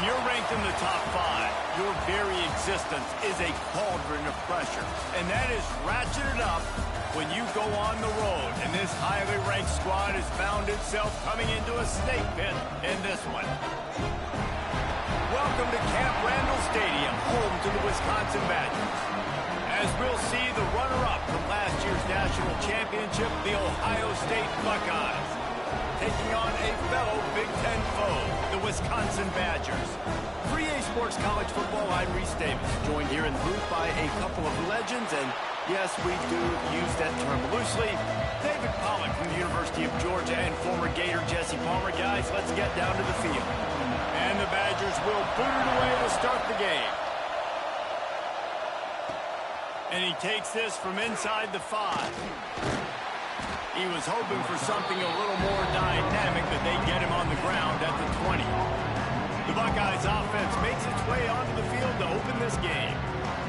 you're ranked in the top 5, your very existence is a cauldron of pressure. And that is ratcheted up when you go on the road. And this highly ranked squad has found itself coming into a snake pit in this one. Welcome to Camp Randall Stadium, home to the Wisconsin Badgers. As we'll see the runner-up from last year's national championship, the Ohio State Buckeyes, taking on a fellow Big Ten foe, the Wisconsin Badgers. 3A Sports College Football, I'm Reese Davis, joined here in the booth by a couple of legends, and yes, we do use that term loosely. David Pollack from the University of Georgia and former Gator Jesse Palmer. Guys, let's get down to the field. And the Badgers will boot it away to start the game. And he takes this from inside the 5. He was hoping for something a little more dynamic, but they get him on the ground at the 20. The Buckeyes offense makes its way onto the field to open this game.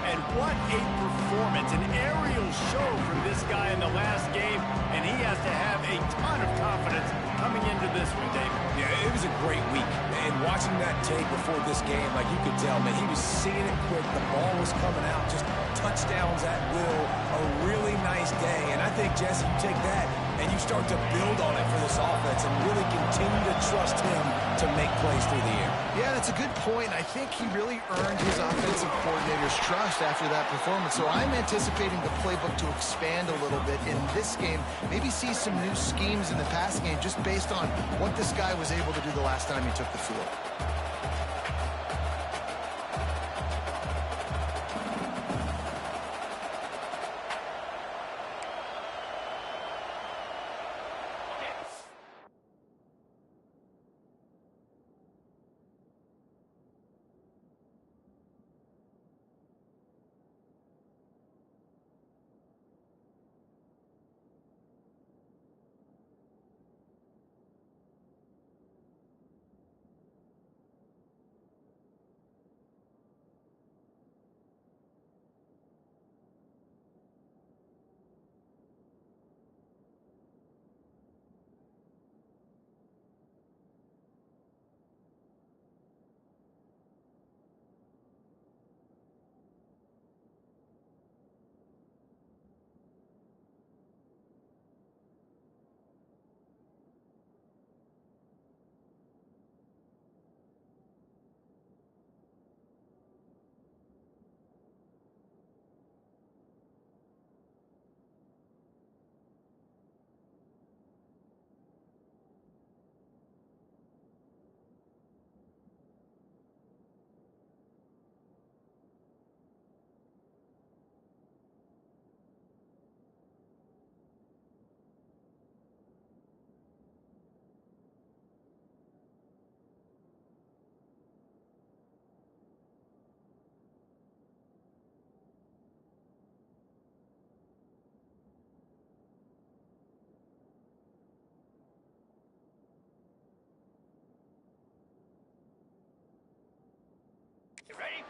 And what a performance, an aerial show from this guy in the last game, and he has to have a ton of confidence coming into this one, David. Yeah, it was a great week. And watching that tape before this game, like you could tell, man, he was seeing it quick. The ball was coming out, just touchdowns at will. A really nice day. And I think, Jesse, you take that and you start to build on it for this offense and really continue to trust him to make plays through the air. Yeah, that's a good point. I think he really earned his offensive coordinator's trust after that performance. So I'm anticipating the playbook to expand a little bit in this game. Maybe see some new schemes in the passing game just based on what this guy was able to do the last time he took the field.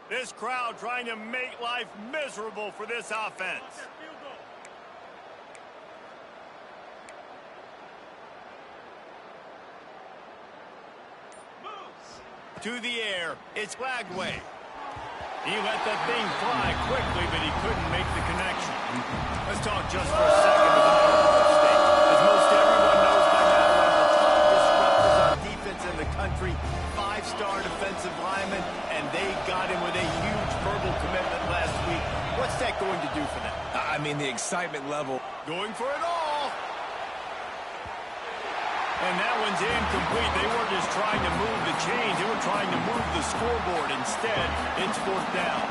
This crowd trying to make life miserable for this offense. To the air, it's Lagway. He let that thing fly quickly, but he couldn't make the connection. Let's talk just for a second about Ohio State. As most everyone knows by now, one of the top disruptors of defense in the country, 5-star defensive lineman, and they got him with a huge verbal commitment last week. What's that going to do for them? I mean, the excitement level. Going for it all. And that one's incomplete. They weren't just trying to move the chains. They were trying to move the scoreboard. Instead, it's 4th down.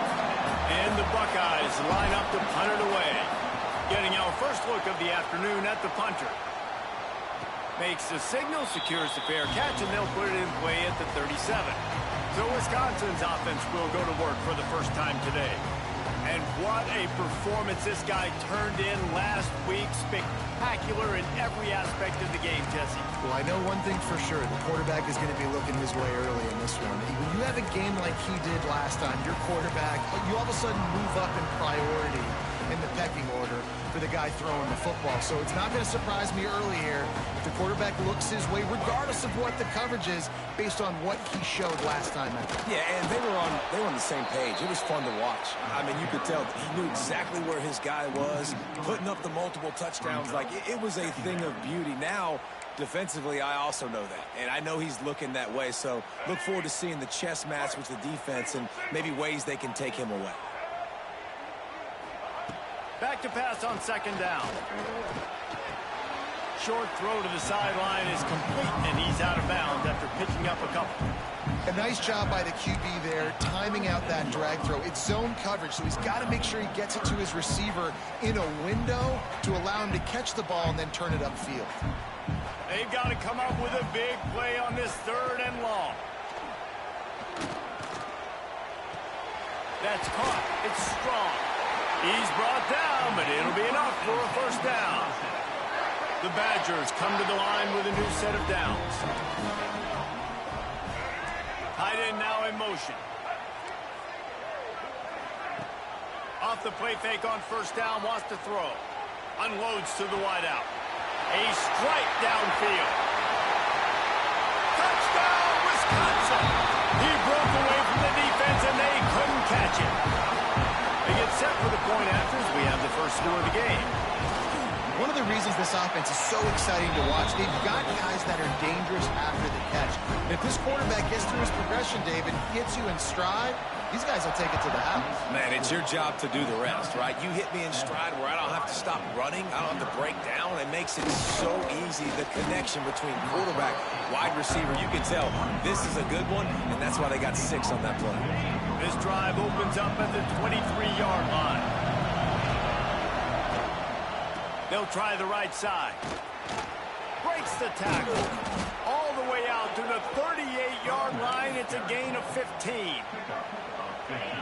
And the Buckeyes line up to punt it away. Getting our first look of the afternoon at the punter. Makes the signal, secures the fair catch, and they'll put it in play at the 37. So Wisconsin's offense will go to work for the first time today. And what a performance this guy turned in last week. Spectacular in every aspect of the game, Jesse. Well, I know one thing for sure. The quarterback is going to be looking his way early in this one. When you have a game like he did last time, your quarterback, you all of a sudden move up in priority in the pecking order. for the guy throwing the football. So it's not going to surprise me early here if the quarterback looks his way, regardless of what the coverage is, based on what he showed last time out. Yeah, and they were on the same page. It was fun to watch. I mean, you could tell he knew exactly where his guy was, putting up the multiple touchdowns. Like, it was a thing of beauty. Now, defensively, I also know that, and I know he's looking that way. So look forward to seeing the chess match with the defense and maybe ways they can take him away. Back to pass on second down. Short throw to the sideline is complete, and he's out of bounds after picking up a couple. A nice job by the QB there, timing out that drag throw. It's zone coverage, so he's got to make sure he gets it to his receiver in a window to allow him to catch the ball and then turn it upfield. They've got to come up with a big play on this 3rd and long. That's caught. It's strong. He's brought down, but it'll be enough for a first down. The Badgers come to the line with a new set of downs. Tight end now in motion. Off the play fake on first down, wants to throw. Unloads to the wideout. A strike downfield. Touchdown, Wisconsin! He broke away from the defense, and they couldn't catch it. They get set for the point afters. We have the first score of the game. One of the reasons this offense is so exciting to watch, they've got guys that are dangerous after the catch. And if this quarterback gets through his progression, David, gets you in stride, these guys will take it to the house. Man, it's your job to do the rest, right? You hit me in stride where I don't have to stop running. I don't have to break down. It makes it so easy, the connection between quarterback, wide receiver. You can tell this is a good one, and that's why they got 6 on that play. This drive opens up at the 23-yard line. They'll try the right side. Breaks the tackle. All the way out to the 38-yard line. It's a gain of 15.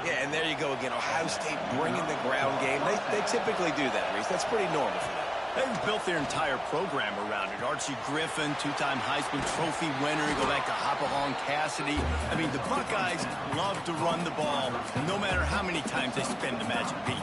Yeah, and there you go again. Ohio State bringing the ground game. They typically do that, Reese. That's pretty normal for them. They've built their entire program around it. Archie Griffin, 2-time Heisman Trophy winner. Go back to Hopalong Cassidy. I mean, the Buckeyes love to run the ball, no matter how many times they spin the magic beat.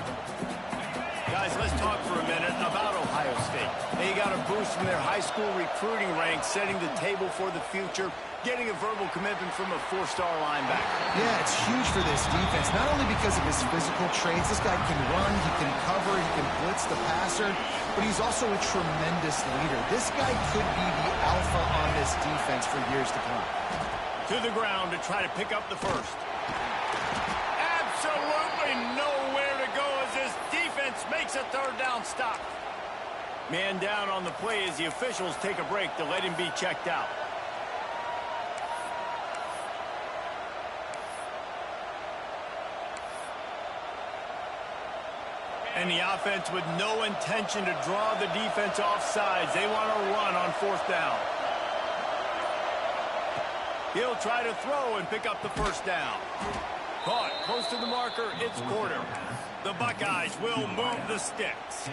Guys, let's talk for a minute about Ohio State. They got a boost from their high school recruiting ranks, setting the table for the future, getting a verbal commitment from a 4-star linebacker. Yeah, it's huge for this defense, not only because of his physical traits. This guy can run, he can cover, he can blitz the passer, but he's also a tremendous leader. This guy could be the alpha on this defense for years to come. To the ground to try to pick up the first. Absolutely nowhere to go as this defense makes a 3rd down stop. Man down on the play as the officials take a break to let him be checked out. And the offense with no intention to draw the defense off sides. They want to run on 4th down. He'll try to throw and pick up the first down. Caught close to the marker. It's quarter. The Buckeyes will move the sticks.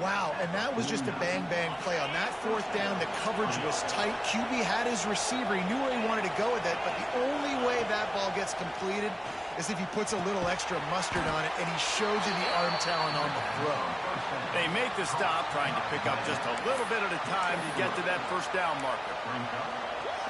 Wow, and that was just a bang-bang play. On that 4th down, the coverage was tight. QB had his receiver. He knew where he wanted to go with it, but the only way that ball gets completed is if he puts a little extra mustard on it, and he shows you the arm talent on the throw. They make the stop, trying to pick up just a little bit at a time to get to that first down marker.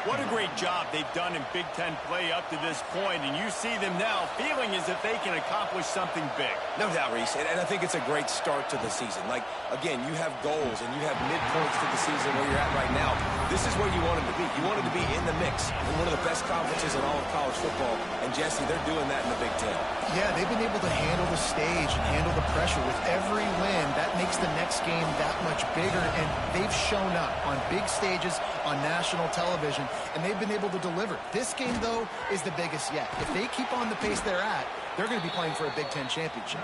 What a great job they've done in Big Ten play up to this point, and you see them now feeling as if they can accomplish something big. No doubt, Reese, and I think it's a great start to the season. Like, again, you have goals and you have midpoints to the season where you're at right now. This is where you wanted to be. You wanted to be in the mix in one of the best conferences in all of college football, and Jesse, they're doing that in the Big Ten. Yeah, they've been able to handle the stage and handle the pressure. With every win, that makes the next game that much bigger, and they've shown up on big stages on national television, and they've been able to deliver. This game, though, is the biggest yet. If they keep on the pace they're at, they're going to be playing for a Big Ten championship.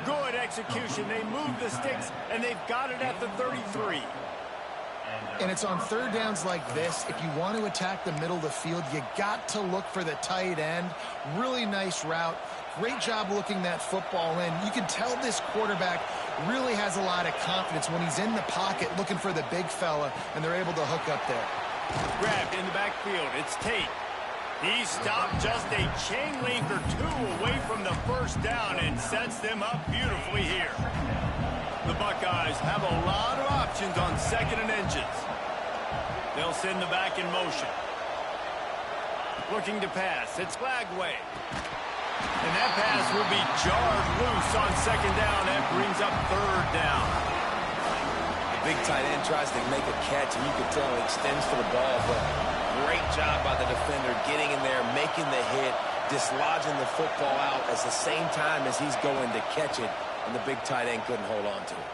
Good execution. They move the sticks, and they've got it at the 33. And it's on 3rd downs like this. If you want to attack the middle of the field, you got to look for the tight end. Really nice route. Great job looking that football in. You can tell this quarterback really has a lot of confidence when he's in the pocket looking for the big fella, and they're able to hook up there. Grabbed in the backfield. It's Tate. He stopped just a chain link or 2 away from the first down and sets them up beautifully here. The Buckeyes have a lot of options on 2nd and inches. They'll send the back in motion. Looking to pass. It's Flagway. And that pass will be jarred loose on 2nd down. That brings up 3rd down. The big tight end tries to make a catch, and you can tell he extends for the ball, but great job by the defender getting in there, making the hit, dislodging the football out at the same time as he's going to catch it, and the big tight end couldn't hold on to it.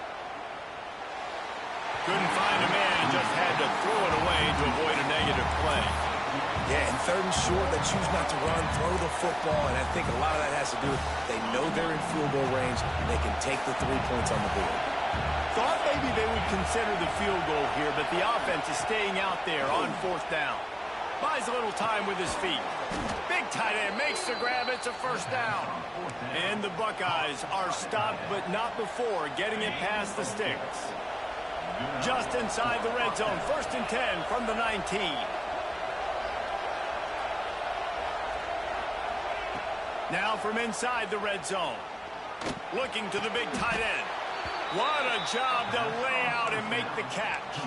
Couldn't find a man and just had to throw it away to avoid a negative play. Yeah, and 3rd and short, they choose not to run, throw the football, and I think a lot of that has to do with they know they're in field goal range, and they can take the 3 points on the board. Thought maybe they would consider the field goal here, but the offense is staying out there on 4th down. Buys a little time with his feet. Big tight end makes the grab. It's a 1st down. And the Buckeyes are stopped, but not before getting it past the sticks. Just inside the red zone. 1st and 10 from the 19. Now from inside the red zone. Looking to the big tight end. What a job to lay out and make the catch.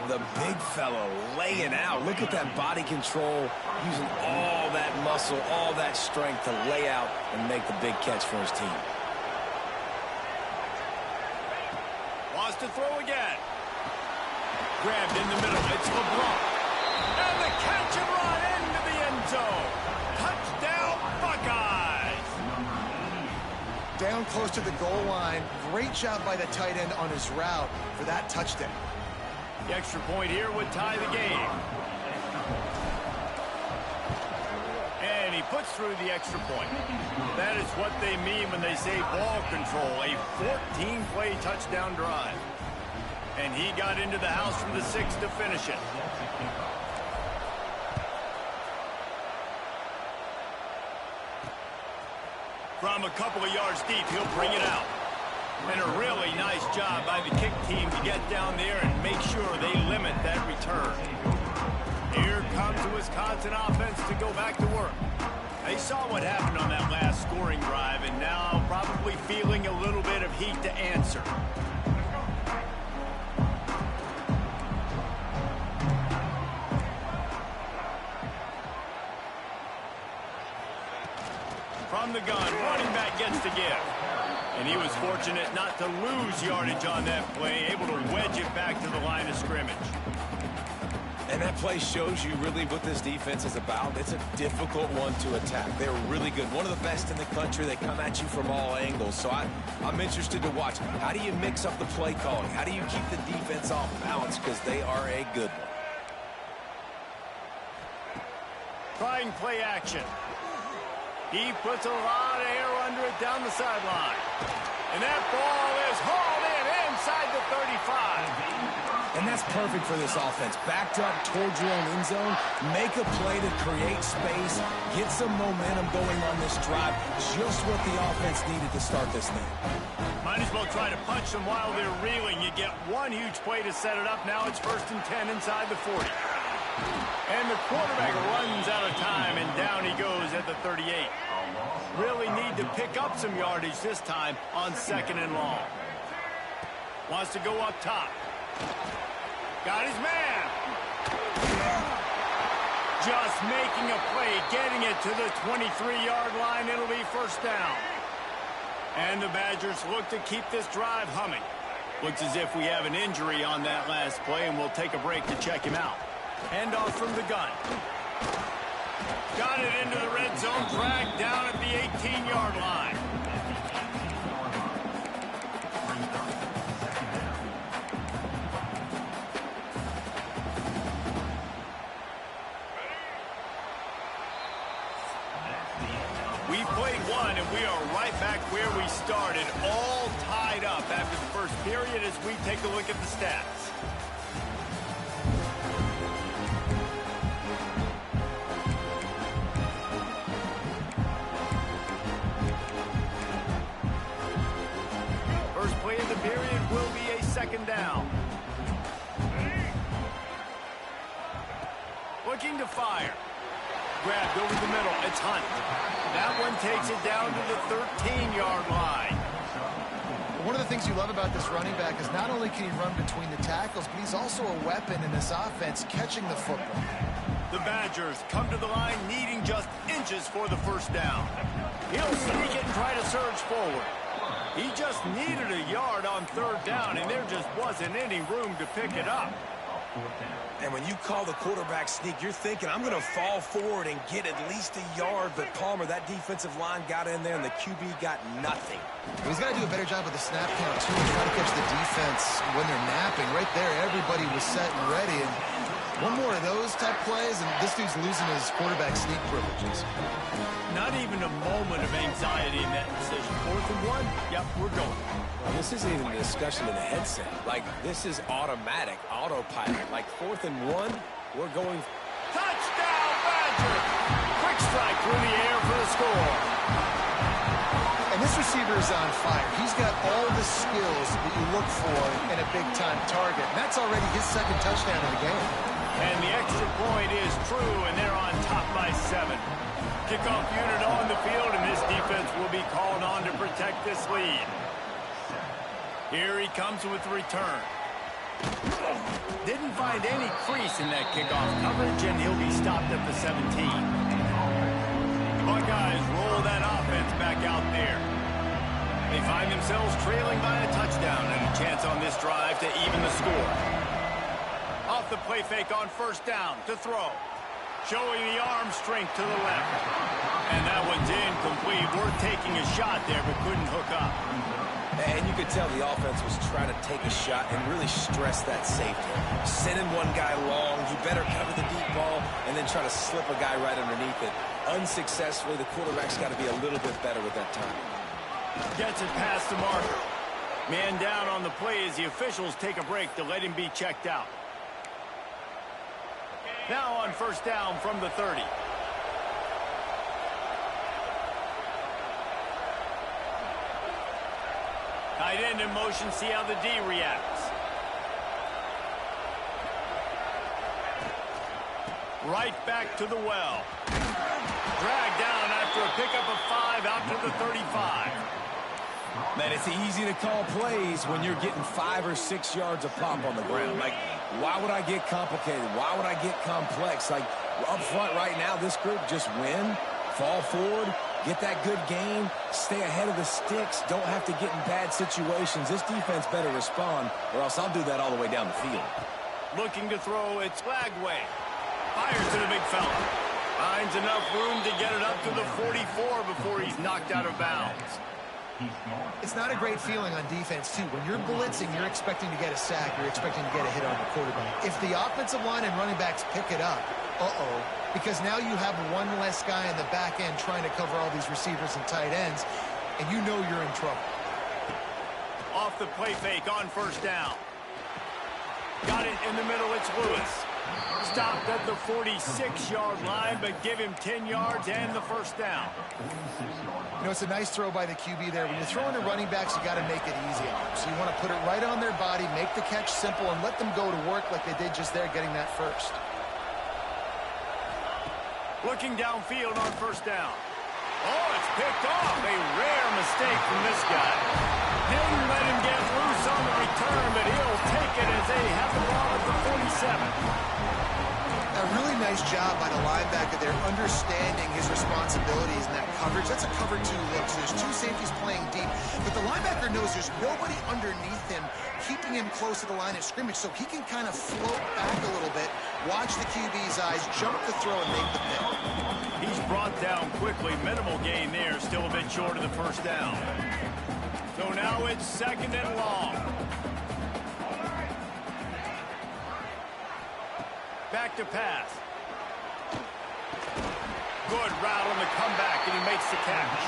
The big fella laying out. Look at that body control, using all that muscle, all that strength to lay out and make the big catch for his team. Wants to throw again. Grabbed in the middle. It's LeBlanc. And the catch and run into the end zone. Touchdown, Buckeyes. Down close to the goal line. Great job by the tight end on his route for that touchdown. The extra point here would tie the game. And he puts through the extra point. That is what they mean when they say ball control. A 14-play touchdown drive. And he got into the house from the 6 to finish it. From a couple of yards deep, he'll bring it out. And a really nice job by the kick team to get down there and make sure they limit that return. Here comes the Wisconsin offense to go back to work. They saw what happened on that last scoring drive and now probably feeling a little bit of heat to answer. From the gun, running back gets to give. And he was fortunate not to lose yardage on that play, able to wedge it back to the line of scrimmage. And that play shows you really what this defense is about. It's a difficult one to attack. They're really good. One of the best in the country. They come at you from all angles. So I'm interested to watch. How do you mix up the play calling? How do you keep the defense off balance? Because they are a good one. Trying play action. He puts a lot of air under it down the sideline. And that ball is hauled in inside the 35. And that's perfect for this offense. Backed up towards your own end zone, make a play to create space, get some momentum going on this drive. Just what the offense needed to start this thing. Might as well try to punch them while they're reeling. You get one huge play to set it up. Now it's 1st and 10 inside the 40. And the quarterback runs out of time, and down he goes at the 38. Really need to pick up some yardage this time on 2nd and long. Wants to go up top. Got his man. Just making a play, getting it to the 23-yard line. It'll be 1st down. And the Badgers look to keep this drive humming. Looks as if we have an injury on that last play, and we'll take a break to check him out. Hand off from the gun. Got it into the red zone, dragged down at the 18-yard line. We played one, and we are right back where we started, all tied up after the first period as we take a look at the stats. First play of the period will be a 2nd down. Looking to fire. Grabbed over the middle. It's Hunt. That one takes it down to the 13-yard line. One of the things you love about this running back is not only can he run between the tackles, but he's also a weapon in this offense catching the football. The Badgers come to the line needing just inches for the first down. He'll sneak it and try to surge forward. He just needed a yard on third down, and there just wasn't any room to pick it up. And when you call the quarterback sneak, you're thinking, I'm going to fall forward and get at least a yard. But Palmer, that defensive line got in there, and the QB got nothing. He's got to do a better job with the snap count, too, and try to catch the defense when they're napping. Right there, everybody was set and ready. And one more of those type plays, and this dude's losing his quarterback sneak privileges. Not even a moment of anxiety in that decision. 4th and 1, yep, we're going. Well, this isn't even a discussion in the headset. Like, this is automatic, autopilot. Like, 4th and 1, we're going. Touchdown, Badger! Quick strike through the air for the score. And this receiver is on fire. He's got all the skills that you look for in a big-time target. And that's already his second touchdown of the game. And the extra point is true, and they're on top by 7. Kickoff unit on the field, and this defense will be called on to protect this lead. Here he comes with the return. Didn't find any crease in that kickoff coverage, and he'll be stopped at the 17. The Buckeyes roll that offense back out there. They find themselves trailing by a touchdown and a chance on this drive to even the score. Off the play fake on first down to throw. Showing the arm strength to the left. And that one's incomplete. We're taking a shot there, but couldn't hook up. And you could tell the offense was trying to take a shot and really stress that safety. Sending one guy long, you better cover the deep ball, and then try to slip a guy right underneath it. Unsuccessfully, the quarterback's got to be a little bit better with that time. Gets it past the marker. Man down on the play as the officials take a break to let him be checked out. Now on first down from the 30. Tight end in motion, see how the D reacts. Right back to the well. Dragged down after a pickup of 5 out to the 35. Man, it's easy to call plays when you're getting 5 or 6 yards a pop on the ground. Like, why would I get complicated? Why would I get complex? Like, up front right now, this group just win, fall forward, get that good gain, stay ahead of the sticks, don't have to get in bad situations. This defense better respond, or else I'll do that all the way down the field. Looking to throw, it's Flagway. Fires to the big fella. Finds enough room to get it up to the 44 before he's knocked out of bounds. It's not a great feeling on defense, too. When you're blitzing, you're expecting to get a sack. You're expecting to get a hit on the quarterback. If the offensive line and running backs pick it up, because now you have one less guy in the back end trying to cover all these receivers and tight ends, and you know you're in trouble. Off the play fake on first down. Got it in the middle, it's Lewis. Stopped at the 46-yard line, but give him 10 yards and the first down. You know, it's a nice throw by the QB there. When you're throwing to running backs, you got to make it easy on them. So you want to put it right on their body, make the catch simple, and let them go to work like they did just there, getting that first. Looking downfield on first down. Oh, it's picked off. A rare mistake from this guy. Didn't let him get loose on the return, but he'll take it as they have the ball at the 47. A really nice job by the linebacker there, understanding his responsibilities in that coverage. That's a cover 2 look, so there's 2 safeties playing deep. But the linebacker knows there's nobody underneath him, keeping him close to the line of scrimmage, so he can kind of float back a little bit, watch the QB's eyes, jump the throw, and make the pick. He's brought down quickly. Minimal gain there, still a bit short of the first down. So now it's 2nd and long. Back to pass. Good route on the comeback, and he makes the catch.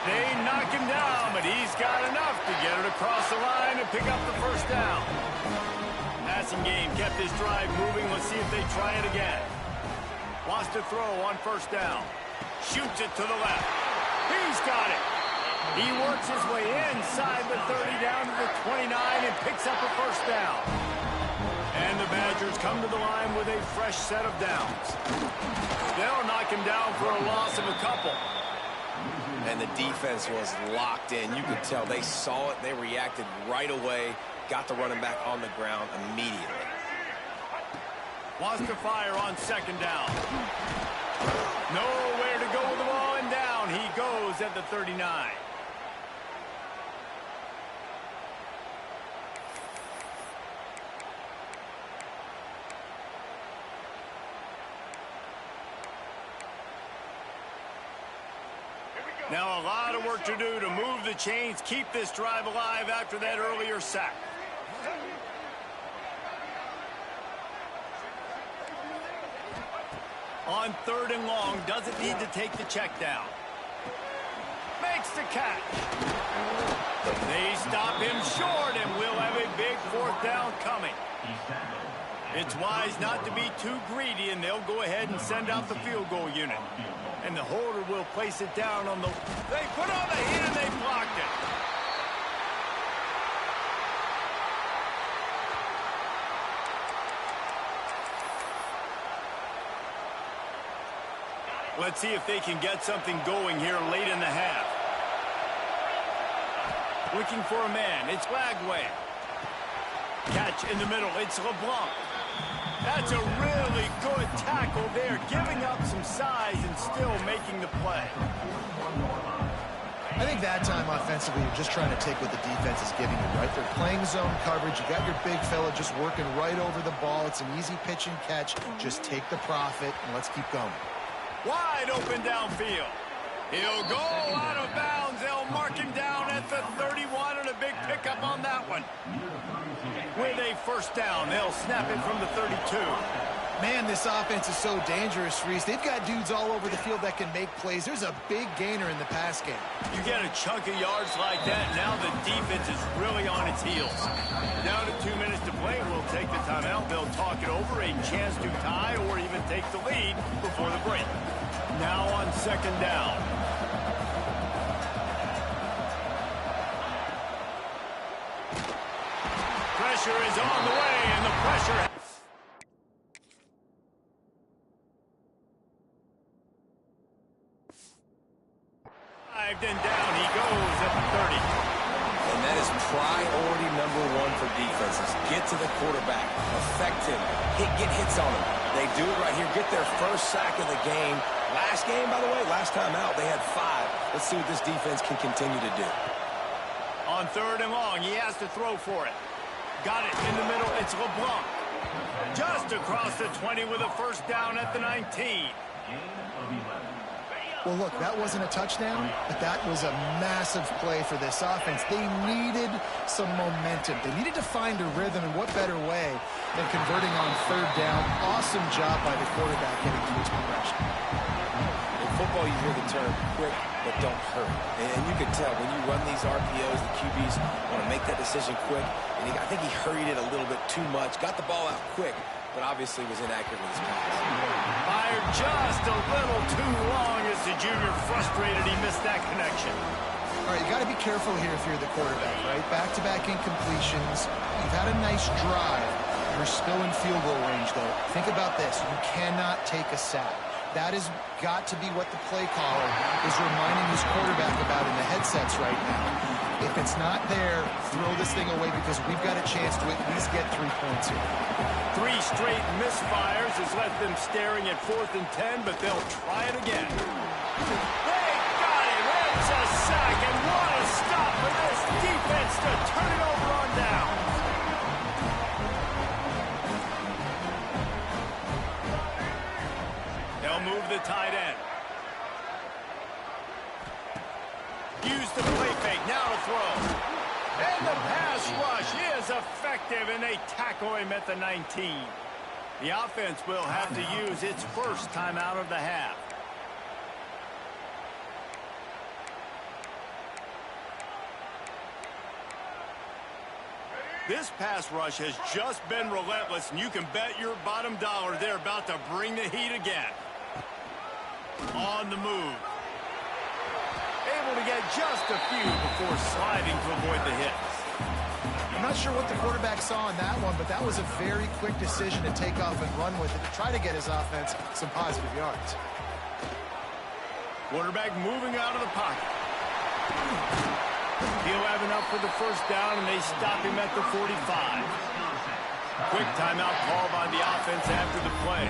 They knock him down, but he's got enough to get it across the line and pick up the first down. Passing game kept his drive moving. Let's see if they try it again. Wants to throw on first down. Shoots it to the left. He's got it. He works his way inside the 30 down to the 29 and picks up a first down. And the Badgers come to the line with a fresh set of downs. They'll knock him down for a loss of a couple. And the defense was locked in. You could tell they saw it. They reacted right away. Got the running back on the ground immediately. Wants to fire on second down. Nowhere to go with the ball, and down he goes at the 39. Now a lot of work to do to move the chains, keep this drive alive after that earlier sack. On third and long, doesn't need to take the check down. Makes the catch. They stop him short, and we'll have a big fourth down coming. It's wise not to be too greedy, and they'll go ahead and send out the field goal unit. And the holder will place it down on the... They put on the hit, and they blocked it. Let's see if they can get something going here late in the half. Looking for a man. It's Lagway. Catch in the middle. It's LeBlanc. That's a really good tackle there, giving up some size and still making the play. I think that time offensively, you're just trying to take what the defense is giving you, right? They're playing zone coverage. You got your big fella just working right over the ball. It's an easy pitch and catch. Just take the profit, and let's keep going. Wide open downfield. He'll go out of bounds. They'll mark him down at the 31, and a big pickup on that one. With a first down, they'll snap it from the 32. Man, this offense is so dangerous, Reese. They've got dudes all over the field that can make plays. There's a big gainer in the pass game. You get a chunk of yards like that, now the defense is really on its heels. Down to 2 minutes to play, we'll take the timeout. They'll talk it over, a chance to tie or even take the lead before the break. Now on second down. Pressure is on the way, and the pressure... And down he goes at the 30. And that is priority number one for defenses. Get to the quarterback. Affect him. Get hits on him. They do it right here. Get their first sack of the game. Last game, by the way, last time out, they had 5. Let's see what this defense can continue to do. On third and long, he has to throw for it. Got it in the middle. It's LeBlanc. Just across the 20 with a first down at the 19. Well, look, that wasn't a touchdown, but that was a massive play for this offense. They needed some momentum. They needed to find a rhythm, and what better way than converting on third down. Awesome job by the quarterback getting to his progression. In football, you hear the term quick, but don't hurry. And you can tell when you run these RPOs, the QBs want to make that decision quick. And I think he hurried it a little bit too much, got the ball out quick, but obviously was inaccurate with his pass. Fired just a little too long as the junior frustrated he missed that connection. All right, you got to be careful here if you're the quarterback, right? Back-to-back incompletions. You've had a nice drive. You're still in field goal range, though. Think about this. You cannot take a sack. That has got to be what the play caller is reminding his quarterback about in the headsets right now. If it's not there, throw this thing away because we've got a chance to at least get 3 points here. 3 straight misfires has left them staring at 4th and 10, but they'll try it again. They got him. It's a sack, and what a stop for this defense to turn it over on down. They'll move the tight end. Use the play fake, now to throw. And the pass rush is effective, and they tackle him at the 19. The offense will have to use its first timeout of the half. This pass rush has just been relentless, and you can bet your bottom dollar they're about to bring the heat again. On the move. Able to get just a few before sliding to avoid the hits. I'm not sure what the quarterback saw in that one, but that was a very quick decision to take off and run with it to try to get his offense some positive yards. Quarterback moving out of the pocket. He'll have enough for the first down, and they stop him at the 45. Quick timeout call by the offense after the play.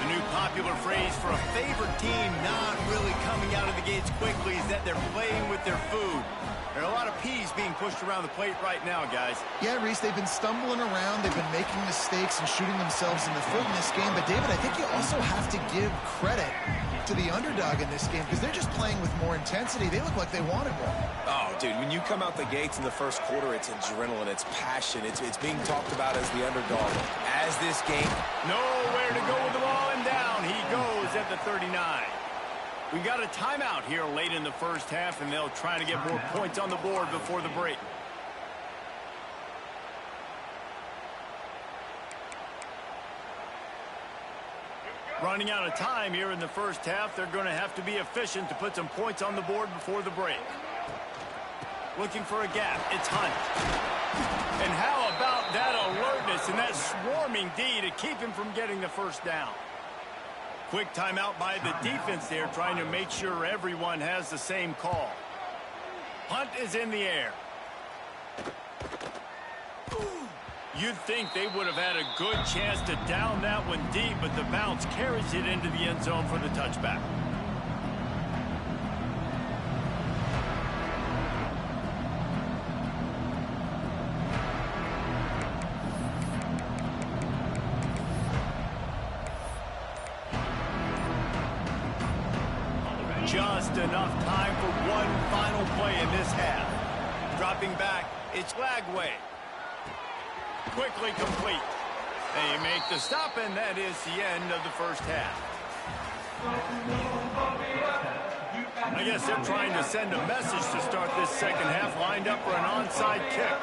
The new popular phrase for a favored team not really coming out of the gates quickly is that they're playing with their food. There are a lot of peas being pushed around the plate right now, guys. Yeah, Reese, they've been stumbling around. They've been making mistakes and shooting themselves in the foot in this game. But, David, I think you also have to give credit to the underdog in this game because they're just playing with more intensity. They look like they wanted more. Oh, dude, when you come out the gates in the first quarter, it's adrenaline, it's passion, it's being talked about as the underdog. As this game... Nowhere to go with the ball, and down he goes at the 39. We got a timeout here late in the first half, and they'll try to get more points on the board before the break. Running out of time here in the first half. They're going to have to be efficient to put some points on the board before the break. Looking for a gap. It's Hunt. And how about that alertness and that swarming D to keep him from getting the first down? Quick timeout by the defense there, trying to make sure everyone has the same call. Hunt is in the air. You'd think they would have had a good chance to down that one deep, but the bounce carries it into the end zone for the touchback. Just enough time for one final play in this half. Dropping back, it's Lagway. Quickly complete. They make the stop, and that is the end of the first half. I guess they're trying to send a message to start this second half, lined up for an onside kick.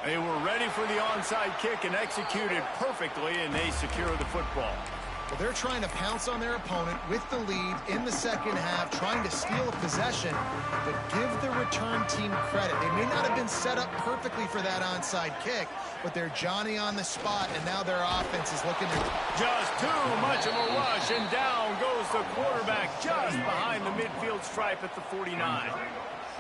They were ready for the onside kick and executed perfectly, and they secure the football. Well, they're trying to pounce on their opponent with the lead in the second half, trying to steal a possession, but give the return team credit. They may not have been set up perfectly for that onside kick, but they're Johnny on the spot, and now their offense is looking to... Just too much of a rush, and down goes the quarterback just behind the midfield stripe at the 49.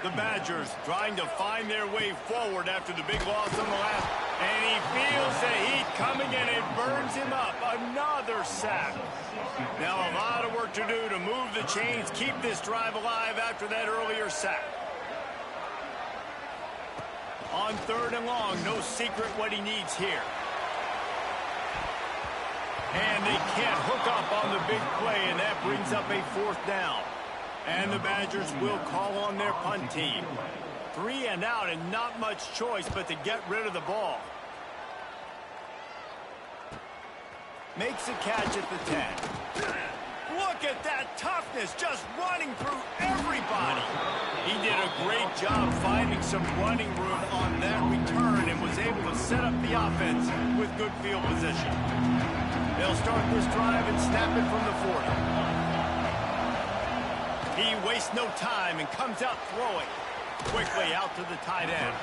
The Badgers trying to find their way forward after the big loss on the last, and he feels the heat coming, and it burns him up. Another sack. Now a lot of work to do to move the chains, keep this drive alive after that earlier sack. On third and long, no secret what he needs here. And they can't hook up on the big play, and that brings up a fourth down. And the Badgers will call on their punt team. 3 and out, and not much choice but to get rid of the ball. Makes a catch at the 10. Look at that toughness, just running through everybody. He did a great job finding some running room on that return and was able to set up the offense with good field position. They'll start this drive and snap it from the 40. He wastes no time and comes out throwing. Quickly out to the tight end.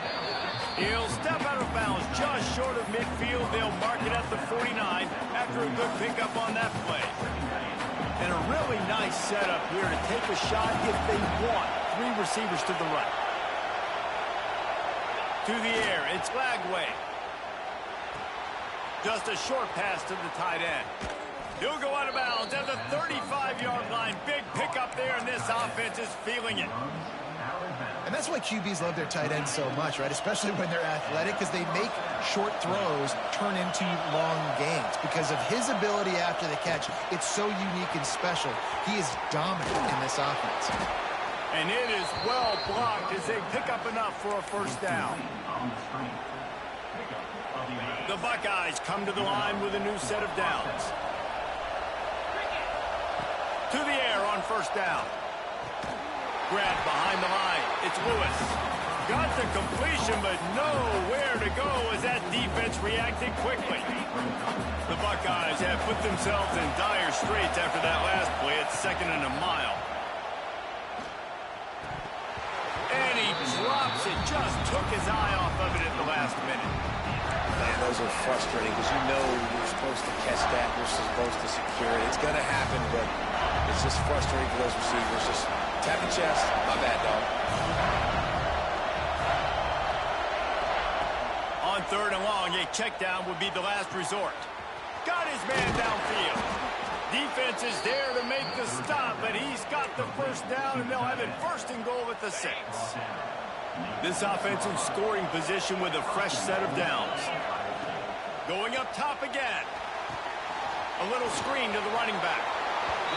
He'll step out of bounds just short of midfield. They'll mark it at the 49 after a good pickup on that play. And a really nice setup here to take a shot if they want. 3 receivers to the right. To the air, it's Lagway. Just a short pass to the tight end. He'll go out of bounds at the 35-yard line. Big pickup there, and this offense is feeling it. And that's why QBs love their tight ends so much, right? Especially when they're athletic, because they make short throws turn into long gains. Because of his ability after the catch, it's so unique and special. He is dominant in this offense. And it is well blocked as they pick up enough for a first down. The Buckeyes come to the line with a new set of downs. To the air on first down. Grabbed behind the line. It's Lewis. Got the completion, but nowhere to go as that defense reacted quickly. The Buckeyes have put themselves in dire straits after that last play. It's 2nd and a mile. And he drops opposition just took his eye off of it at the last minute. Man, those are frustrating because you know you're supposed to catch that, you're supposed to secure it. It's going to happen, but it's just frustrating for those receivers. Just tap the chest. My bad, dog. On 3rd and long, a check down would be the last resort. Got his man downfield. Defense is there to make the stop, but he's got the first down, and they'll have it 1st and goal at the 6. This offense in scoring position with a fresh set of downs. Going up top again. A little screen to the running back.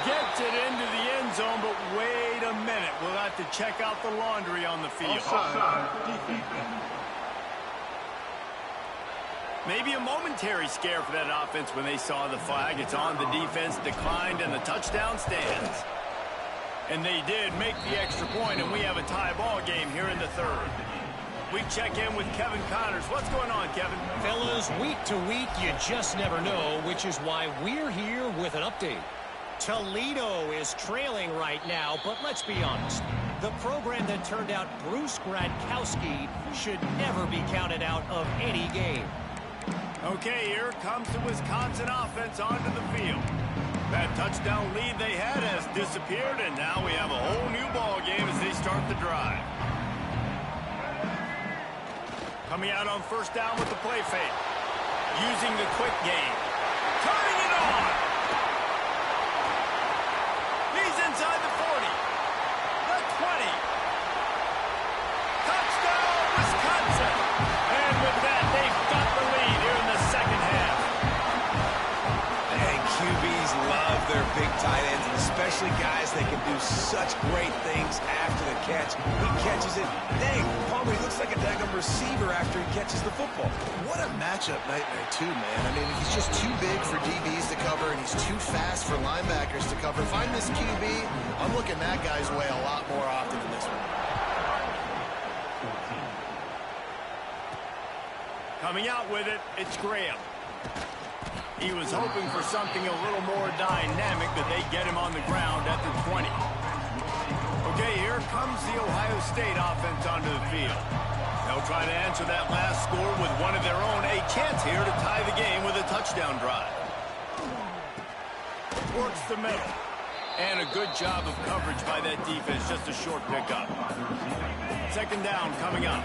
Gets it into the end zone, but wait a minute. We'll have to check out the laundry on the field. Maybe a momentary scare for that offense when they saw the flag. It's on, the defense declined, and the touchdown stands. And they did make the extra point, and we have a tie ball game here in the 3rd. We check in with Kevin Connors. What's going on, Kevin? Fellas, week to week, you just never know, which is why we're here with an update. Toledo is trailing right now, but let's be honest. The program that turned out Bruce Gradkowski should never be counted out of any game. Okay, here comes the Wisconsin offense onto the field. That touchdown lead they had has disappeared, and now we have a whole new ball game as they start the drive. Coming out on 1st down with the play fake. Using the quick game. Turning it on! He's inside the 40. The 20. Touchdown, Wisconsin! And with that, they've got the lead here in the 2nd half. And QBs love their big tight ends, and especially guys that can do such great things after the catch. He catches it. Dang, Palmer, he looks like a daggum receiver after he catches the football. What a matchup nightmare, too, man. I mean, he's just too big for DBs to cover, and he's too fast for linebackers to cover. If I'm this QB, I'm looking that guy's way a lot more often than this one. Coming out with it, it's Graham. He was hoping for something a little more dynamic, but they get him on the ground at the 20. Okay, here comes the Ohio State offense onto the field. They'll try to answer that last score with one of their own. A chance here to tie the game with a touchdown drive. Works the middle. And a good job of coverage by that defense. Just a short pickup. 2nd down coming up.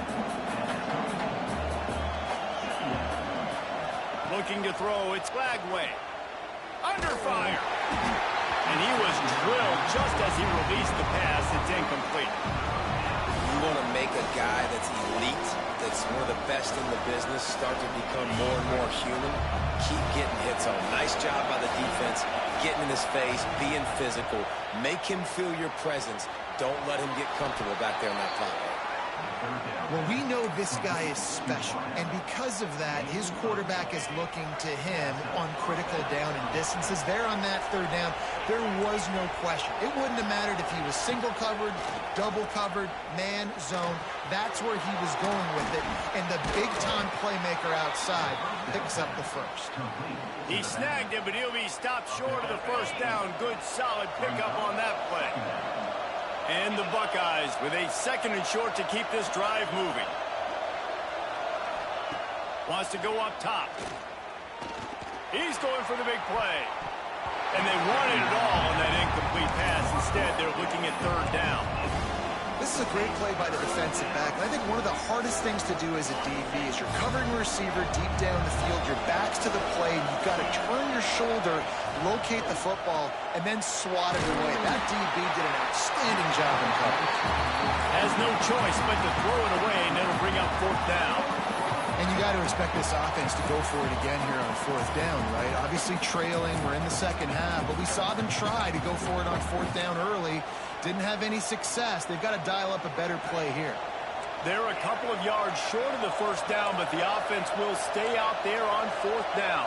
Looking to throw, it's Glagway. Under fire. And he was drilled just as he released the pass. It's incomplete. You want to make a guy that's elite, that's one of the best in the business, start to become more and more human, keep getting hits on. Nice job by the defense, getting in his face, being physical. Make him feel your presence. Don't let him get comfortable back there in that pocket. Well, we know this guy is special, and because of that, his quarterback is looking to him on critical down and distances. There on that 3rd down, there was no question. It wouldn't have mattered if he was single covered, double covered, man, zone. That's where he was going with it, and the big-time playmaker outside picks up the 1st. He snagged it, but he'll be stopped short of the 1st down. Good, solid pickup on that play. And the Buckeyes with a 2nd and short to keep this drive moving. Wants to go up top. He's going for the big play. And they wanted it all on that incomplete pass. Instead, they're looking at 3rd down. This is a great play by the defensive back. And I think one of the hardest things to do as a DB is you're covering a receiver deep down the field, your back's to the play, and you've got to turn your shoulder, locate the football, and then swat it away. That DB did an outstanding job in coverage. Has no choice but to throw it away, and it'll bring up 4th down. And you got to expect this offense to go for it again here on 4th down, right? Obviously trailing, we're in the 2nd half, but we saw them try to go for it on 4th down early. Didn't have any success. They've got to dial up a better play here. They're a couple of yards short of the 1st down, but the offense will stay out there on 4th down.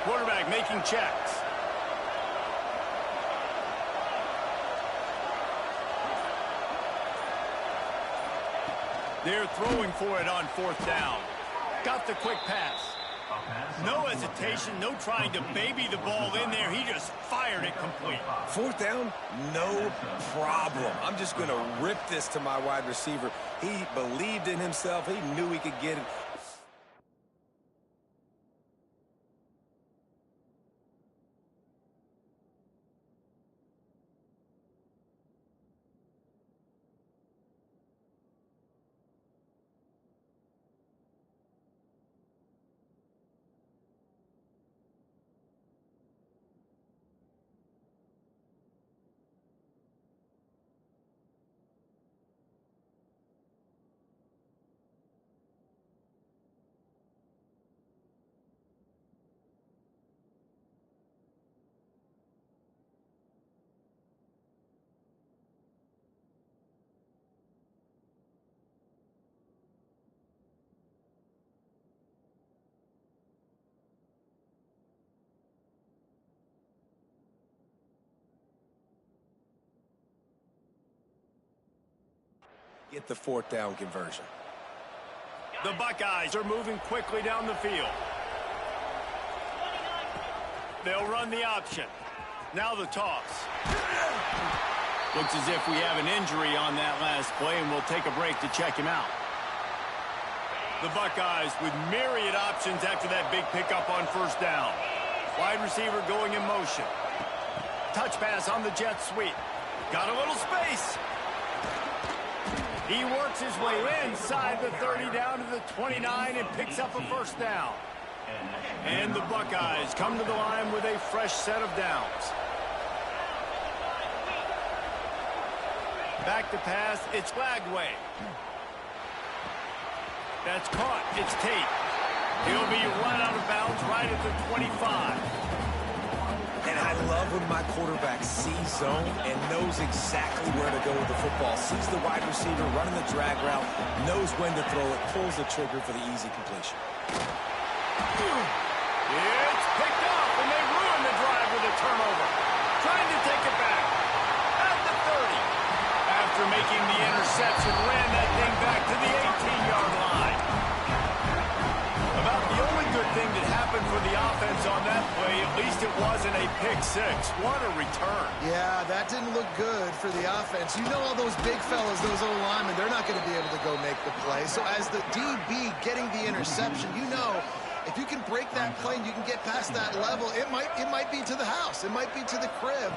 Quarterback making checks. They're throwing for it on 4th down. Got the quick pass. No hesitation, no trying to baby the ball in there. He just fired it complete. Fourth down, no problem. I'm just going to rip this to my wide receiver. He believed in himself. He knew he could get it. Get the fourth down conversion. The Buckeyes are moving quickly down the field. They'll run the option. Now the toss. Looks as if we have an injury on that last play, and we'll take a break to check him out. The Buckeyes with myriad options after that big pickup on first down. Wide receiver going in motion. Touch pass on the jet sweep. Got a little space. He works his way inside the 30 down to the 29 and picks up a first down. And the Buckeyes come to the line with a fresh set of downs. Back to pass, it's Lagway. That's caught, it's Tate. He'll be run out of bounds right at the 25. And I love when my quarterback sees zone and knows exactly where to go with the football. Sees the wide receiver running the drag route, knows when to throw it, pulls the trigger for the easy completion. It's picked up, and they ruin the drive with a turnover. Trying to take it back. At the 30. After making the interception, ran that thing back to the 18-yard line. About the only good thing that happened for the offense on that play, at least it wasn't a pick six. What a return. Yeah, that didn't look good for the offense. You know all those big fellas, those O-linemen, they're not going to be able to go make the play. So as the DB getting the interception, you know if you can break that play and you can get past that level, it might be to the house. It might be to the crib.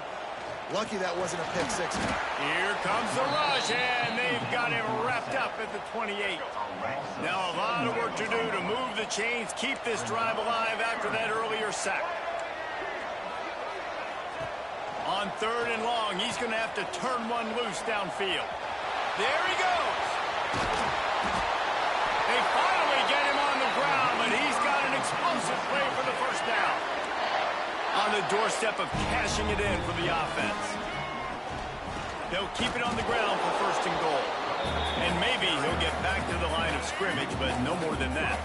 Lucky that wasn't a pick six. Here comes the rush, and they've got him wrapped up at the 28. Now a lot of work to do to move the chains, keep this drive alive after that earlier sack. On third and long, he's going to have to turn one loose downfield. There he goes. They finally get him on the ground, but he's got an explosive play for the first down. On the doorstep of cashing it in for the offense. They'll keep it on the ground for first and goal. And maybe he'll get back to the line of scrimmage, but no more than that.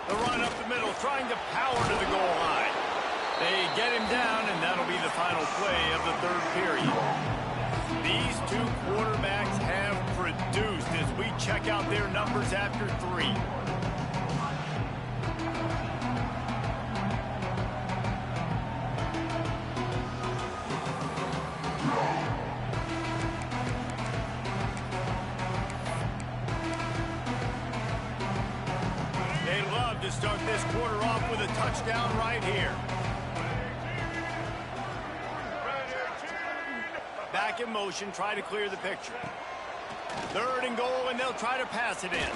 The run up the middle, trying to power to the goal line. They get him down, and that'll be the final play of the third period. These two quarterbacks have produced as we check out their numbers after three. They love to start this quarter off with a touchdown right here. Back in motion, try to clear the picture. Third and goal, and they'll try to pass it in.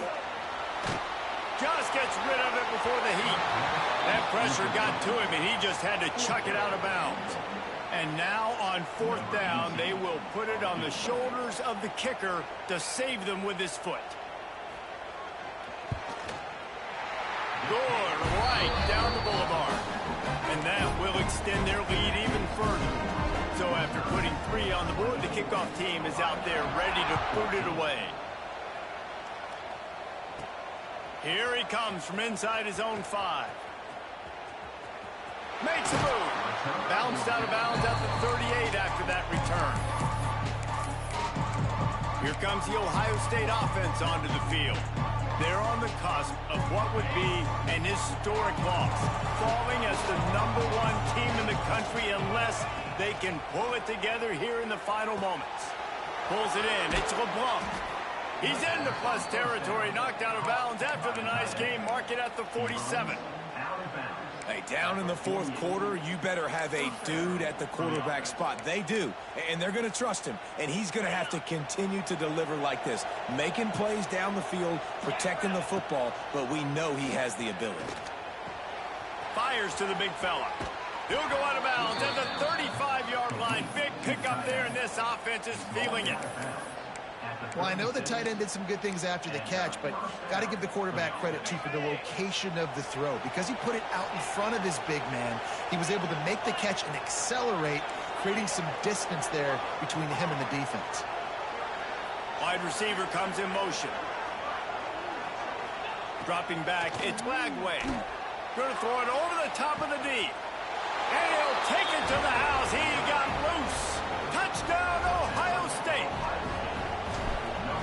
Just gets rid of it before the heat. That pressure got to him, and he just had to chuck it out of bounds. And now on fourth down, they will put it on the shoulders of the kicker to save them with his foot. Good, right down the boulevard. And that will extend their lead even further. So after putting 3 on the board, the kickoff team is out there ready to boot it away. Here he comes from inside his own 5. Makes a move. Bounced out of bounds at the 38 after that return. Here comes the Ohio State offense onto the field. They're on the cusp of what would be an historic loss, falling as the #1 team in the country unless they can pull it together here in the final moments. Pulls it in. It's LeBlanc. He's into plus territory, knocked out of bounds after the nice game. Mark it at the 47. Hey, down in the fourth quarter, you better have a dude at the quarterback spot. They do, and they're going to trust him, and he's going to have to continue to deliver like this, making plays down the field, protecting the football, but we know he has the ability. Fires to the big fella. He'll go out of bounds at the 35-yard line. Big pickup there, and this offense is feeling it. Well, I know the tight end did some good things after the catch, but got to give the quarterback credit, too, for the location of the throw. Because he put it out in front of his big man, he was able to make the catch and accelerate, creating some distance there between him and the defense. Wide receiver comes in motion. Dropping back, it's Lagway. Going to throw it over the top of the deep. And he'll take it to the house. He got loose. Touchdown, Ohio State.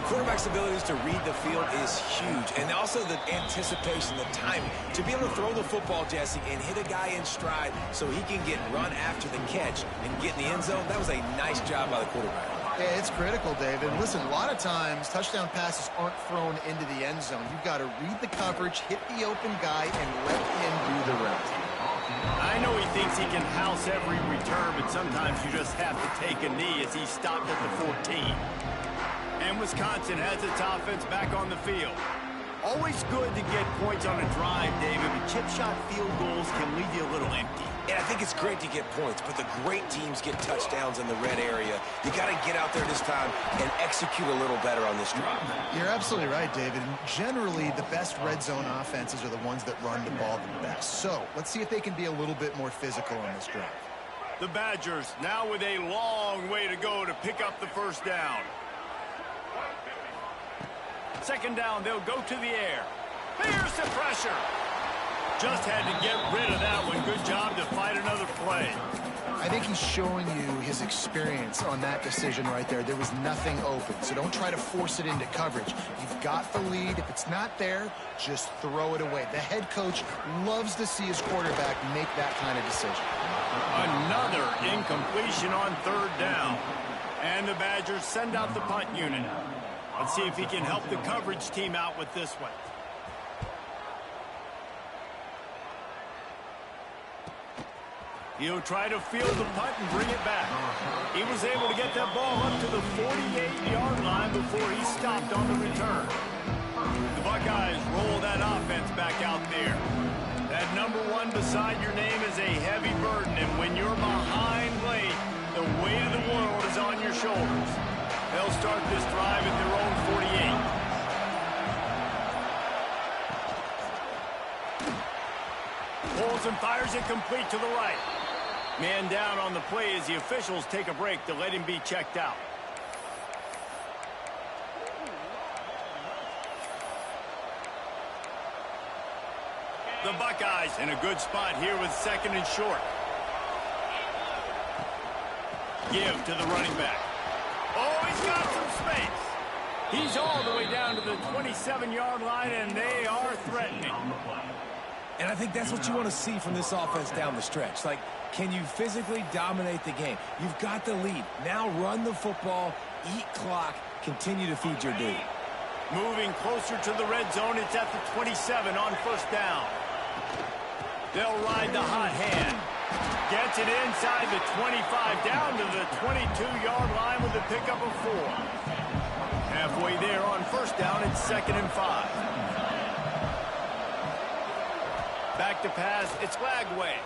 Quarterback's abilities to read the field is huge, and also the anticipation, the timing. To be able to throw the football, Jesse, and hit a guy in stride so he can get run after the catch and get in the end zone, that was a nice job by the quarterback. Yeah, it's critical, David. And listen, a lot of times, touchdown passes aren't thrown into the end zone. You've got to read the coverage, hit the open guy, and let him do the rest. I know he thinks he can house every return, but sometimes you just have to take a knee as he stopped at the 14. And Wisconsin has its offense back on the field. Always good to get points on a drive, David, but chip shot field goals can leave you a little empty. And I think it's great to get points, but the great teams get touchdowns in the red area. You got to get out there this time and execute a little better on this drive. You're absolutely right, David. And generally, the best red zone offenses are the ones that run the ball the best. So let's see if they can be a little bit more physical on this drive. The Badgers now with a long way to go to pick up the first down. Second down, they'll go to the air. Here's the pressure. Just had to get rid of that one. Good job to fight another play. I think he's showing you his experience on that decision right there. There was nothing open, so don't try to force it into coverage. You've got the lead. If it's not there, just throw it away. The head coach loves to see his quarterback make that kind of decision. Another incompletion on third down. And the Badgers send out the punt unit. Let's see if he can help the coverage team out with this one. He'll try to field the punt and bring it back. He was able to get that ball up to the 48-yard line before he stopped on the return. The Buckeyes roll that offense back out there. That #1 beside your name is a heavy burden, and when you're behind late, the weight of the world is on your shoulders. They'll start this drive at their own 48. Pulls and fires it complete to the right. Man down on the play as the officials take a break to let him be checked out. The Buckeyes in a good spot here with second and short. Give to the running back. Oh, he's got some space. He's all the way down to the 27-yard line, and they are threatening. And I think that's what you want to see from this offense down the stretch. Like, can you physically dominate the game? You've got the lead. Now run the football, eat clock, continue to feed your dude. Moving closer to the red zone, it's at the 27 on first down. They'll ride the hot hand. Gets it inside the 25, down to the 22-yard line with a pickup of 4. Halfway there on first down, it's 2nd and 5. Back to pass, it's Lagway.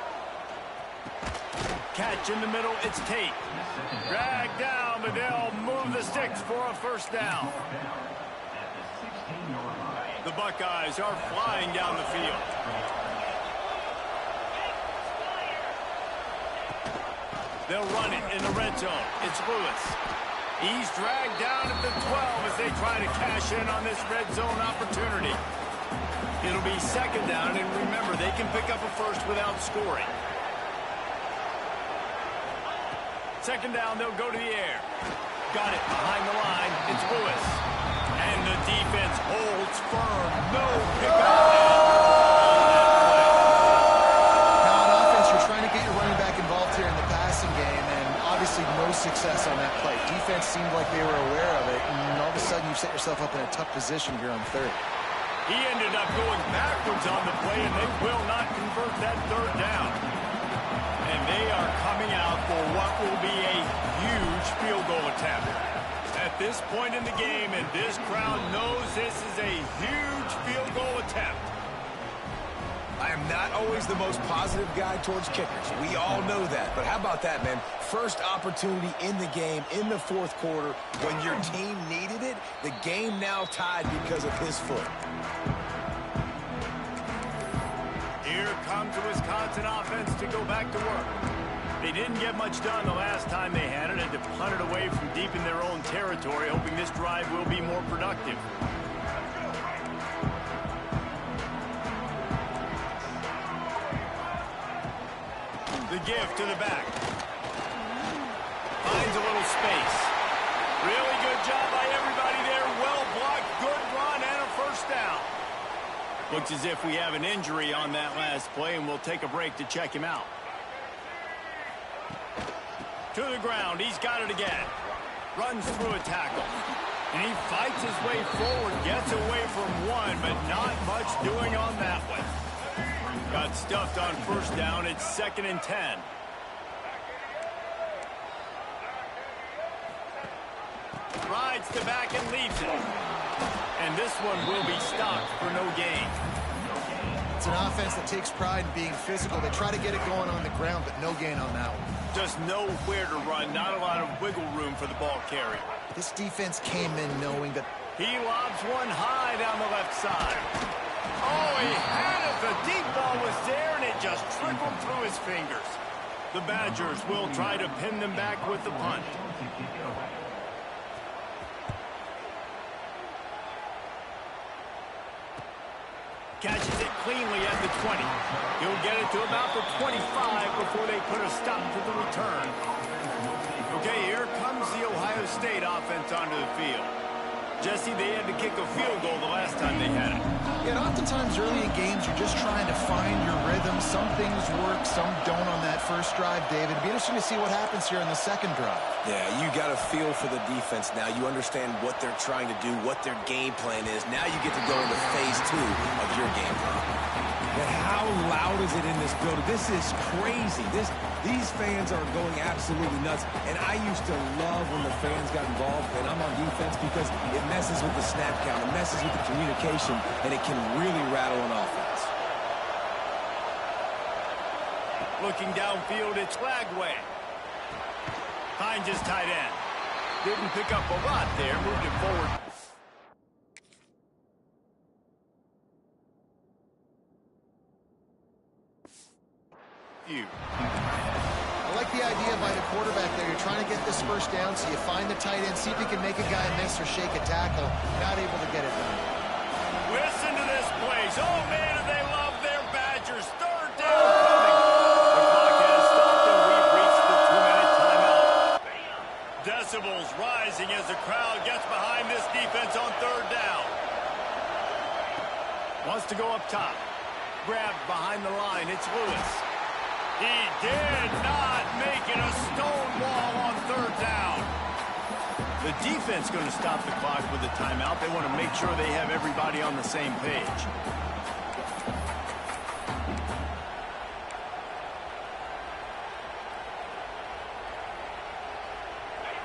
Catch in the middle, it's Tate. Dragged down, but they'll move the sticks for a first down. The Buckeyes are flying down the field. They'll run it in the red zone. It's Lewis. He's dragged down at the 12 as they try to cash in on this red zone opportunity. It'll be 2nd down, and remember, they can pick up a first without scoring. 2nd down, they'll go to the air. Got it behind the line. It's Lewis. And the defense holds firm. No pickup. Now on offense, you're trying to get your running back involved here in the passing game, and obviously no success on that play. Defense seemed like they were aware of it, and all of a sudden you've set yourself up in a tough position here on third. He ended up going backwards on the play, and they will not convert that third down. And they are coming out for what will be a huge field goal attempt. At this point in the game, and this crowd knows this is a huge field goal attempt. I am not always the most positive guy towards kickers. We all know that. But how about that, man? First opportunity in the game, in the fourth quarter, when your team needed it, the game now tied because of his foot. Here comes the Wisconsin offense to go back to work. They didn't get much done the last time they had it, and to punt it away from deep in their own territory, hoping this drive will be more productive. The give to the back. Finds a little space. Really good job by everybody there. Well blocked, good run, and a first down. Looks as if we have an injury on that last play, and we'll take a break to check him out. To the ground, he's got it again. Runs through a tackle. And he fights his way forward, gets away from one, but not much doing on that one. Got stuffed on first down. It's 2nd and 10. Rides the back and leaves it. And this one will be stopped for no gain. It's an offense that takes pride in being physical. They try to get it going on the ground, but no gain on that one. Just nowhere to run. Not a lot of wiggle room for the ball carrier. This defense came in knowing that He lobs one high down the left side. Oh, he had it. The deep ball was there, and it just trickled through his fingers. The Badgers will try to pin them back with the punt. Catches it cleanly at the 20. He'll get it to about the 25 before they put a stop to the return. Okay, here comes the Ohio State offense onto the field. Jesse, they had to kick a field goal the last time they had it. Yeah, and oftentimes early in games, you're just trying to find your rhythm. Some things work, some don't on that first drive, David. It'd be interesting to see what happens here in the second drive. Yeah, you got a feel for the defense now. You understand what they're trying to do, what their game plan is. Now you get to go into phase 2 of your game plan. But how loud is it in this building? This is crazy. These fans are going absolutely nuts. And I used to love when the fans got involved, and I'm on defense, because it messes with the snap count, it messes with the communication, and it can really rattle an offense. Looking downfield, it's Lagway. Finds his tight end. Didn't pick up a lot there, moved it forward. I like the idea by the quarterback there. You're trying to get this first down, so you find the tight end, see if you can make a guy miss or shake a tackle. Not able to get it done. Listen to this place. Oh, man, do they love their Badgers. Third down coming. The clock has stopped, and we've reached the 2-minute timeout. Decibels rising as the crowd gets behind this defense on third down. Wants to go up top. Grabbed behind the line. It's Lewis. He did not make it a stone wall on third down. The defense going to stop the clock with a timeout. They want to make sure they have everybody on the same page.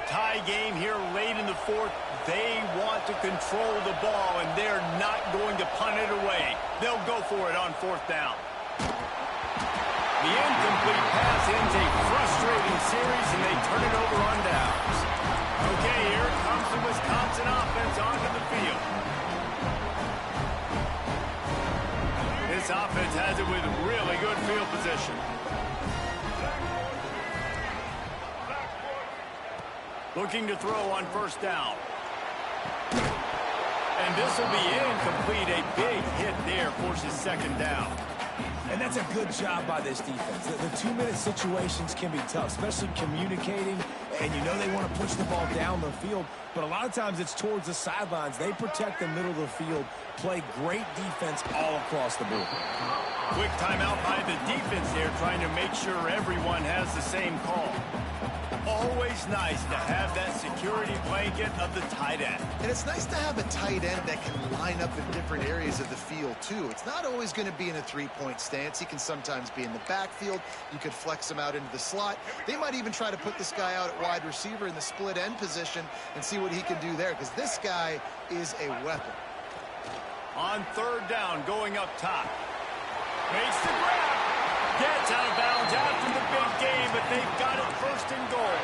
Tie game here late in the fourth. They want to control the ball, and they're not going to punt it away. They'll go for it on fourth down. The incomplete pass ends a frustrating series, and they turn it over on downs. Okay, here comes the Wisconsin offense onto the field. This offense has it with really good field position. Looking to throw on first down. And this will be incomplete. A big hit there forces second down. And that's a good job by this defense. The 2-minute situations can be tough, especially communicating and you know they want to push the ball down the field, but a lot of times it's towards the sidelines. They protect the middle of the field, play great defense all across the board. Quick timeout by the defense here, trying to make sure everyone has the same call. Always nice to have that security blanket of the tight end. And it's nice to have a tight end that can line up in different areas of the field, too. It's not always going to be in a three-point stance. He can sometimes be in the backfield. You could flex him out into the slot. They might even try to put this guy out at wide receiver in the split end position and see what he can do there, because this guy is a weapon. On third down, going up top. Makes the grab. Gets out of bounds after the big game, but they've got it first and goal.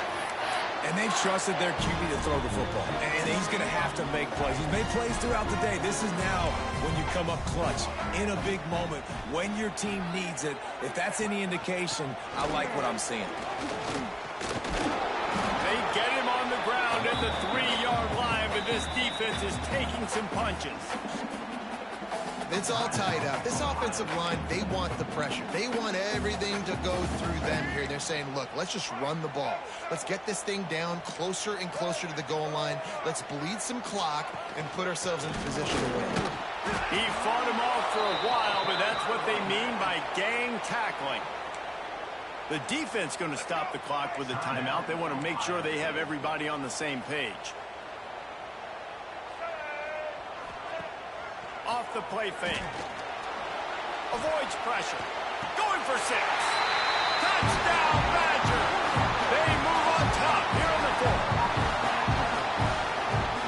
And they've trusted their QB to throw the football. And he's going to have to make plays. He's made plays throughout the day. This is now when you come up clutch in a big moment when your team needs it. If that's any indication, I like what I'm seeing. They get him on the ground at the 3-yard line, but this defense is taking some punches. It's all tied up. This offensive line, they want the pressure. They want everything to go through them here. They're saying, look, let's just run the ball. Let's get this thing down closer and closer to the goal line. Let's bleed some clock and put ourselves in position to win. He fought him off for a while, but that's what they mean by gang tackling. The defense going to stop the clock with a timeout. They want to make sure they have everybody on the same page. Off the play fake. Avoids pressure. Going for 6. Touchdown, Badger. They move on top here on the fourth.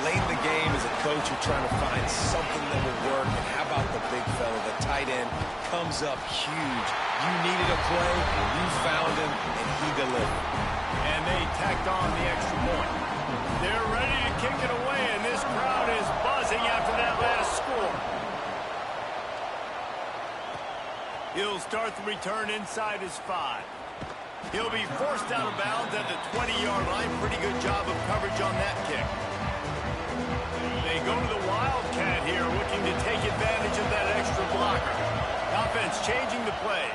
Late in the game, as a coach, you're trying to find something that will work. And how about the big fella, the tight end, comes up huge. You needed a play, you found him, and he delivered. And they tacked on the extra point. They're ready to kick it away, and this crowd is buzzing after that last score. He'll start the return inside his 5. He'll be forced out of bounds at the 20-yard line. Pretty good job of coverage on that kick. They go to the Wildcat here, looking to take advantage of that extra blocker. Offense changing the play.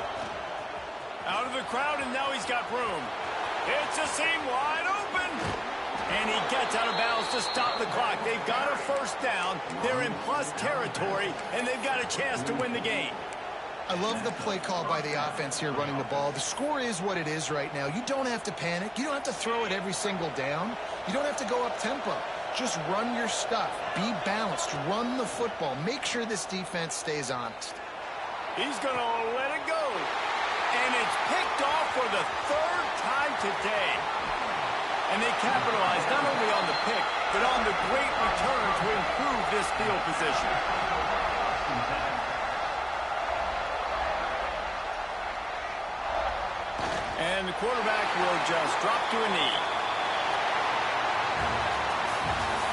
Out of the crowd, and now he's got room. It's a seam wide open. And he gets out of bounds to stop the clock. They've got a first down. They're in plus territory, and they've got a chance to win the game. I love the play call by the offense here running the ball. The score is what it is right now. You don't have to panic. You don't have to throw it every single down. You don't have to go up tempo. Just run your stuff. Be balanced. Run the football. Make sure this defense stays honest. He's going to let it go. And it's picked off for the 3rd time today. And they capitalize not only on the pick, but on the great return to improve this field position. And the quarterback will just drop to a knee.